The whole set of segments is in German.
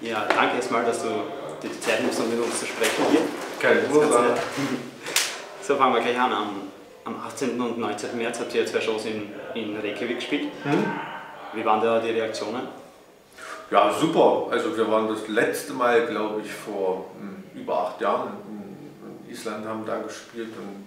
Ja, danke erstmal, dass du dir die Zeit nimmst, um mit uns zu sprechen hier. Keine Ursache. So, fangen wir gleich an. Am 18. und 19. März habt ihr zwei Shows in Reykjavik gespielt. Wie waren da die Reaktionen? Ja, super. Also wir waren das letzte Mal, glaube ich, vor über 8 Jahren in Island, haben da gespielt und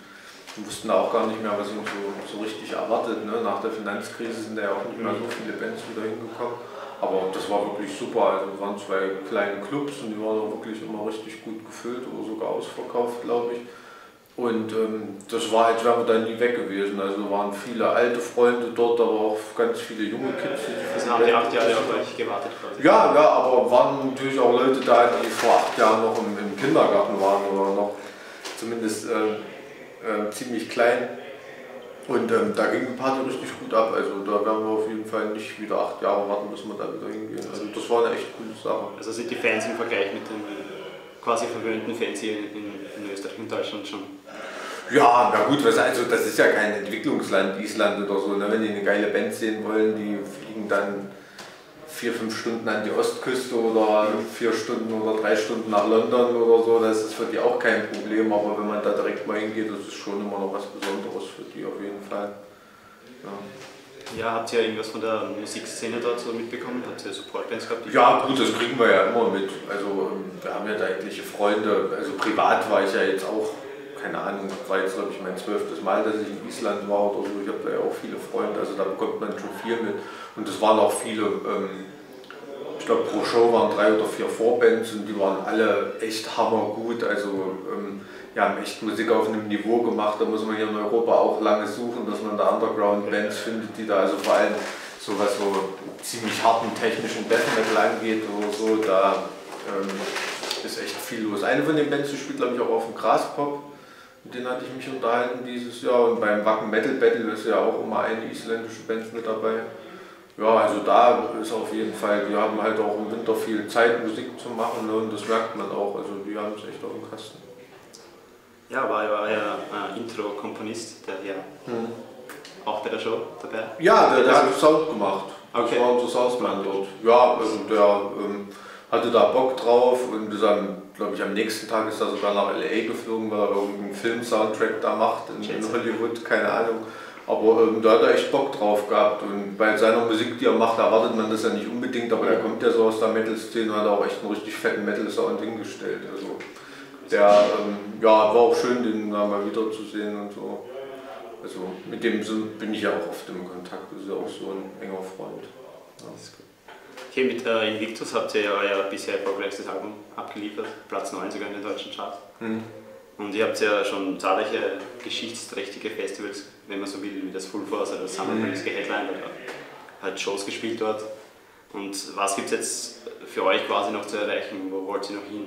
wir wussten auch gar nicht mehr, was uns so richtig erwartet. Ne? Nach der Finanzkrise sind da ja auch nicht mehr so viele Bands wieder hingekommen. Aber das war wirklich super. Also es waren 2 kleine Clubs und die waren auch wirklich immer richtig gut gefüllt oder sogar ausverkauft, glaube ich. Und das war, als wären wir da nie weg gewesen. Also waren viele alte Freunde dort, aber auch ganz viele junge Kids. Also haben die 8 Jahre auf euch gewartet quasi? Ja, aber waren natürlich auch Leute da, die vor 8 Jahren noch im Kindergarten waren oder noch zumindest ziemlich klein. Und da ging die Party richtig gut ab. Also da werden wir auf jeden Fall nicht wieder 8 Jahre warten, bis wir da wieder hingehen. Also das war eine echt coole Sache. Also sind die Fans im Vergleich mit den quasi verwöhnten Fans hier in Österreich und Deutschland schon? Ja, na gut, also das ist ja kein Entwicklungsland, Island oder so. Ne? Wenn die eine geile Band sehen wollen, die fliegen dann 4-5 Stunden an die Ostküste oder 4 Stunden oder 3 Stunden nach London oder so. Das ist für die auch kein Problem, aber wenn man da direkt mal hingeht, das ist schon immer noch was Besonderes für die auf jeden Fall. Ja, habt ihr irgendwas von der Musikszene dort so mitbekommen? Habt ihr Supportbands gehabt? Ja gut, das kriegen wir ja immer mit. Also wir haben ja da etliche Freunde. Also privat war ich ja jetzt auch, keine Ahnung, war jetzt glaube ich mein 12. Mal, dass ich in Island war oder so. Ich habe da ja auch viele Freunde, also da bekommt man schon viel mit. Und es waren auch viele, ich glaube pro Show waren 3 oder 4 Vorbands und die waren alle echt hammergut. Also haben echt Musik auf einem Niveau gemacht, da muss man hier in Europa auch lange suchen, dass man da Underground-Bands findet, die da also vor allem so was so ziemlich harten technischen Death Metal angeht oder so, da ist echt viel los. Eine von den Bands, die spielt glaube ich auch auf dem Graspop, mit denen hatte ich mich unterhalten dieses Jahr und beim Wacken Metal Battle ist ja auch immer eine isländische Band mit dabei. Ja, also da ist auf jeden Fall, die haben halt auch im Winter viel Zeit Musik zu machen, ne, und das merkt man auch, also die haben es echt auf dem Kasten. Ja, war ja Intro-Komponist, der hier auch bei der Show dabei. Ja, der hat Sound gemacht. Okay. Das war unser Soundman dort. Ja, also der hatte da Bock drauf und ist glaube ich, am nächsten Tag ist er sogar nach LA geflogen, weil er irgendeinen Film-Soundtrack da macht in Hollywood, keine Ahnung. Aber da hat er echt Bock drauf gehabt und bei seiner Musik, die er macht, erwartet man das ja nicht unbedingt, aber er kommt ja so aus der Metal-Szene und hat auch echt einen richtig fetten Metal-Sound hingestellt. Also der war auch schön, den da mal wiederzusehen und so. Also mit dem bin ich ja auch oft im Kontakt, das ist ja auch so ein enger Freund. Ja. Okay, mit Invictus habt ihr ja euer bisher erfolgreichstes Album abgeliefert, Platz 9 sogar in den deutschen Charts. Und ihr habt ja schon zahlreiche geschichtsträchtige Festivals, wenn man so will, wie das Full Force oder das Summer Breeze geheadlined oder halt Shows gespielt dort. Und was gibt es jetzt für euch quasi noch zu erreichen? Wo wollt ihr noch hin?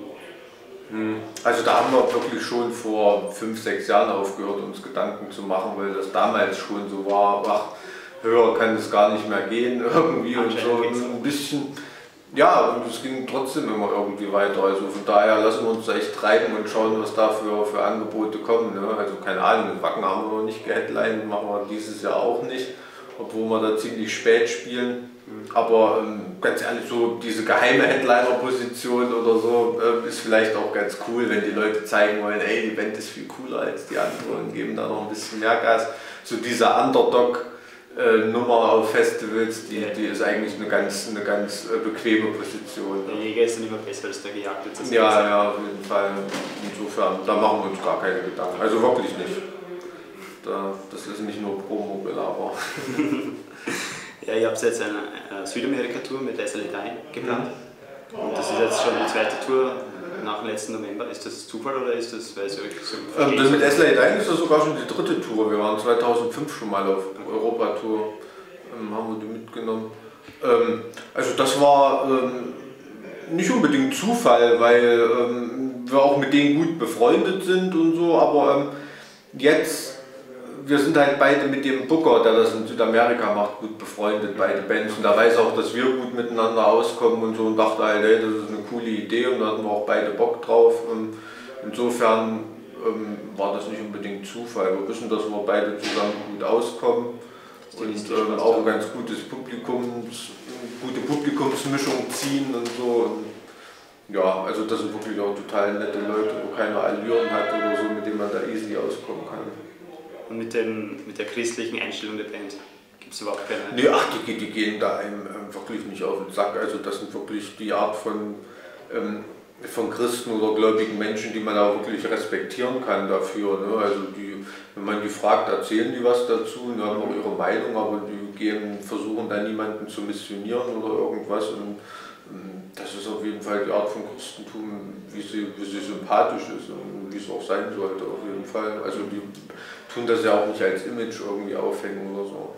Also da haben wir wirklich schon vor 5-6 Jahren aufgehört, uns Gedanken zu machen, weil das damals schon so war, ach, höher kann es gar nicht mehr gehen irgendwie und so ein bisschen. Ja, und es ging trotzdem immer irgendwie weiter. Also von daher lassen wir uns echt treiben und schauen, was da für Angebote kommen. Ne? Also keine Ahnung, in Wacken haben wir noch nicht geheadlined, machen wir dieses Jahr auch nicht, obwohl wir da ziemlich spät spielen. Aber ganz ehrlich, so diese geheime Headliner-Position oder so ist vielleicht auch ganz cool, wenn die Leute zeigen wollen, ey, die Band ist viel cooler als die anderen und geben da noch ein bisschen mehr Gas. So diese Underdog-Nummer auf Festivals, die ist eigentlich eine ganz bequeme Position. Der Jäger ist dann immer besser als der Gejagte. Ja, auf jeden Fall. Insofern, da machen wir uns gar keine Gedanken. Also wirklich nicht. Das ist nicht nur Promo-Gelaber. Ja, ihr habt jetzt eine Südamerika-Tour mit SLA Dying geplant. Und das ist jetzt schon die 2. Tour nach dem letzten November. Ist das Zufall oder ist das, weil es euch so das mit SLA Dying ist das sogar schon die 3. Tour. Wir waren 2005 schon mal auf Europa-Tour, haben wir die mitgenommen. Also das war nicht unbedingt Zufall, weil wir auch mit denen gut befreundet sind und so, aber wir sind halt beide mit dem Booker, der das in Südamerika macht, gut befreundet, beide Bands. Und der weiß auch, dass wir gut miteinander auskommen und so und dachte halt, hey, das ist eine coole Idee und da hatten wir auch beide Bock drauf. Insofern war das nicht unbedingt Zufall. Wir wissen, dass wir beide zusammen gut auskommen und auch ein ganz gute Publikumsmischung ziehen und so. Und Ja, also das sind wirklich auch total nette Leute, wo keiner Allüren hat oder so, mit denen man da easy auskommen kann. Und mit der christlichen Einstellung der Band gibt es überhaupt keine? Nee, ach, die gehen da einem wirklich nicht auf den Sack. Also das sind wirklich die Art von Christen oder gläubigen Menschen, die man auch wirklich respektieren kann dafür. Ne? Also wenn man die fragt, erzählen die was dazu und haben auch ihre Meinung, aber die versuchen da niemanden zu missionieren oder irgendwas. Und das ist auf jeden Fall die Art von Christentum, wie sie sympathisch ist und wie es auch sein sollte auf jeden Fall. Also die tun das ja auch nicht als Image irgendwie aufhängen oder so.